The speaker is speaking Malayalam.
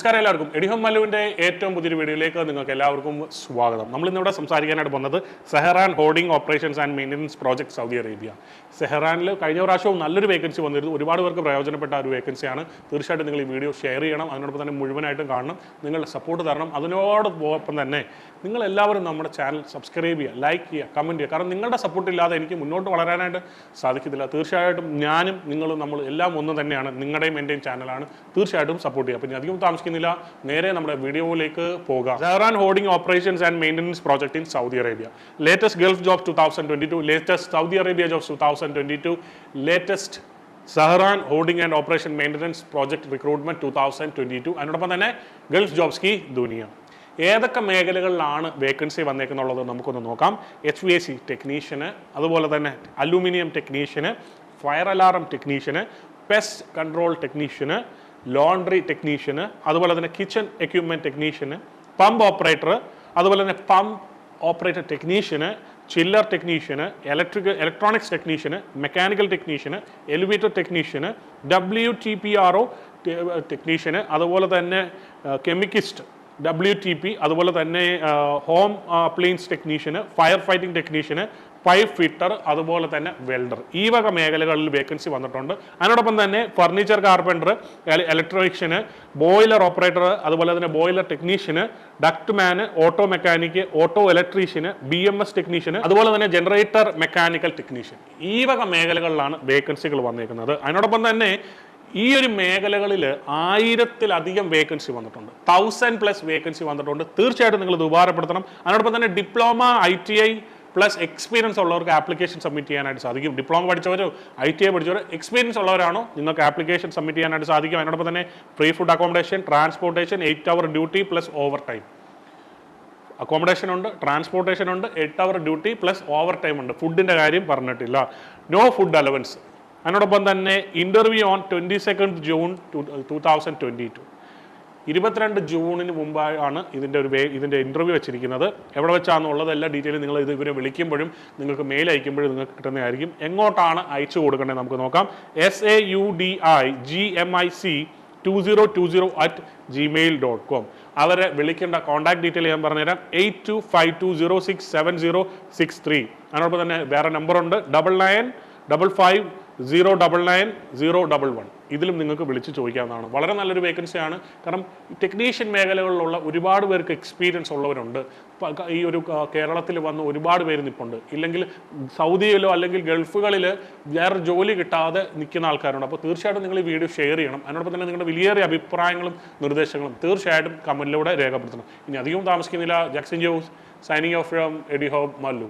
നമസ്കാരം എല്ലാവർക്കും. എഡിഹോം മല്ലുവിൻ്റെ ഏറ്റവും പുതിയൊരു വീഡിയോയിലേക്ക് നിങ്ങൾക്ക് എല്ലാവർക്കും സ്വാഗതം. നമ്മളിന്നിവിടെ സംസാരിക്കാനായിട്ട് വന്നത് Zahran holding operations and maintenance project Saudi Arabia. സെഹറാനിൽ കഴിഞ്ഞ പ്രാവശ്യവും നല്ലൊരു വേക്കൻസി വന്നിരുന്നു. ഒരുപാട് പേർക്ക് പ്രയോജനപ്പെട്ട ഒരു വേക്കൻസിയാണ്. തീർച്ചയായിട്ടും നിങ്ങൾ ഈ വീഡിയോ ഷെയർ ചെയ്യണം, അതിനോടൊപ്പം തന്നെ മുഴുവനായിട്ടും കാണണം, നിങ്ങളുടെ സപ്പോർട്ട് തരണം. അതിനോടൊപ്പം തന്നെ നിങ്ങളെല്ലാവരും നമ്മുടെ ചാനൽ സബ്സ്ക്രൈബ് ചെയ്യുക, ലൈക്ക് ചെയ്യുക, കമൻറ്റ് ചെയ്യുക. കാരണം നിങ്ങളുടെ സപ്പോർട്ട് ഇല്ലാതെ എനിക്ക് മുന്നോട്ട് വളരാനായിട്ട് സാധിക്കത്തില്ല. തീർച്ചയായിട്ടും ഞാനും നിങ്ങളും നമ്മൾ എല്ലാം ഒന്ന് തന്നെയാണ്. നിങ്ങളുടെയും എൻ്റെയും ചാനലാണ്. തീർച്ചയായിട്ടും സപ്പോർട്ട് ചെയ്യുക. അപ്പം അധികം താമസിക്കുന്നില്ല, നേരെ നമ്മുടെ വീഡിയോയിലേക്ക് പോകാം. Zahran holding operations and maintenance project in Saudi Arabia. Latest Gulf jobs 2022, latest Saudi Arabia jobs 2022, latest Zahran holding and operation maintenance project recruitment 2022. അതിനോടൊപ്പം തന്നെ ഗൾഫ് ജോബ്സ് കി ദുനിയ. ഏതൊക്കെ മേഖലകളിലാണ് വേക്കൻസി വന്നേക്കുന്നുള്ളത് നമുക്കൊന്ന് നോക്കാം. HVAC ടെക്നീഷ്യന്, അതുപോലെ തന്നെ aluminium ടെക്നീഷ്യന്, fire alarm ടെക്നീഷ്യന്, pest control ടെക്നീഷ്യന്, laundry ടെക്നീഷ്യന്, അതുപോലെ തന്നെ കിച്ചൺ എക്യുപ്മെൻറ്റ് ടെക്നീഷ്യന്, പമ്പ് ഓപ്പറേറ്റർ, അതുപോലെ തന്നെ pump operator ടെക്നീഷ്യന്, ചില്ലർ ടെക്നീഷ്യന്, electronics ടെക്നീഷ്യന്, mechanical ടെക്നീഷ്യന്, elevator ടെക്നീഷ്യന്, WTPRO ടെക്നീഷ്യന്, അതുപോലെ തന്നെ കെമിക്കിസ്റ്റ് WTP, അതുപോലെ തന്നെ home appliance ടെക്നീഷ്യന്, fire fighting ടെക്നീഷ്യന്, pipe fitter, അതുപോലെ തന്നെ വെൽഡർ. ഈ വക മേഖലകളിൽ വേക്കൻസി വന്നിട്ടുണ്ട്. അതിനോടൊപ്പം തന്നെ furniture carpenter, electrician, boiler operator, അതുപോലെ തന്നെ boiler technician, duct man, auto mechanic, auto electrician, BMS technician, അതുപോലെ തന്നെ ജനറേറ്റർ മെക്കാനിക്കൽ ടെക്നീഷ്യൻ. ഈ വക മേഖലകളിലാണ് വേക്കൻസികൾ വന്നിരിക്കുന്നത്. അതിനോടൊപ്പം തന്നെ ഈ ഒരു മേഖലകളിൽ 1000-ലധികം വേക്കൻസി വന്നിട്ടുണ്ട്. 1000+ വേക്കൻസി വന്നിട്ടുണ്ട്. തീർച്ചയായിട്ടും നിങ്ങൾ ഇത് ഉപകാരപ്പെടുത്തണം. അതിനോടൊപ്പം തന്നെ ഡിപ്ലോമ, ITI പ്ലസ് എക്സ്പീരിയൻസ് ഉള്ളവർക്ക് ആപ്ലിക്കേഷൻ സബ്മിറ്റ് ചെയ്യാനായിട്ട് സാധിക്കും. ഡിപ്ലോമ പഠിച്ചവരോ ITI പഠിച്ചവരോ എക്സ്പീരിയൻസ് ഉള്ളവരാണോ നിങ്ങൾക്ക് ആപ്ലിക്കേഷൻ സബ്മിറ്റ് ചെയ്യാനായിട്ട് സാധിക്കും. അതിനോടൊപ്പം തന്നെ free food accommodation, transportation, 8 hour duty plus over time. Accommodation ഉണ്ട്, ട്രാൻസ്പോർട്ടേഷൻ ഉണ്ട്, 8 hour duty plus over time ഉണ്ട്. ഫുഡിൻ്റെ കാര്യം പറഞ്ഞിട്ടില്ല. No food allowance. അതിനോടൊപ്പം തന്നെ ഇൻ്റർവ്യൂ ഓൺ 22 June 2022. 22 ജൂണിന് മുമ്പാണ് ഇതിൻ്റെ ഇൻ്റർവ്യൂ വെച്ചിരിക്കുന്നത്. എവിടെ വെച്ചാണെന്നുള്ളത് എല്ലാ ഡീറ്റെയിലും നിങ്ങൾ ഇവരെ വിളിക്കുമ്പോഴും നിങ്ങൾക്ക് മെയിൽ അയക്കുമ്പോഴും നിങ്ങൾക്ക് കിട്ടുന്നതായിരിക്കും. എങ്ങോട്ടാണ് അയച്ചു കൊടുക്കേണ്ടത് നമുക്ക് നോക്കാം. SAUDIGMIC2020@gmail.com. അവരെ വിളിക്കേണ്ട കോൺടാക്ട് ഡീറ്റെയിൽ ഞാൻ പറഞ്ഞുതരാം. 8252067063. അതിനോടൊപ്പം തന്നെ വേറെ നമ്പറുണ്ട്, 9955099011. ഇതിലും നിങ്ങൾക്ക് വിളിച്ച് ചോദിക്കാവുന്നതാണ്. വളരെ നല്ലൊരു വേക്കൻസിയാണ്. കാരണം ടെക്നീഷ്യൻ മേഖലകളിലുള്ള ഒരുപാട് പേർക്ക് എക്സ്പീരിയൻസ് ഉള്ളവരുണ്ട്. ഈ ഒരു കേരളത്തിൽ വന്ന് ഒരുപാട് പേര് നിൽപ്പുണ്ട്. ഇല്ലെങ്കിൽ സൗദിയിലോ അല്ലെങ്കിൽ ഗൾഫുകളിൽ വേറെ ജോലി കിട്ടാതെ നിൽക്കുന്ന ആൾക്കാരുണ്ട്. അപ്പോൾ തീർച്ചയായിട്ടും നിങ്ങൾ ഈ വീഡിയോ ഷെയർ ചെയ്യണം. അതിനോടൊപ്പം തന്നെ നിങ്ങളുടെ വലിയേറിയ അഭിപ്രായങ്ങളും നിർദ്ദേശങ്ങളും തീർച്ചയായിട്ടും കമൻറ്റിലൂടെ രേഖപ്പെടുത്തണം. ഇനി അധികം താമസിക്കുന്നില്ല. Jackson Jose signing off from എഡിഹോം മല്ലു.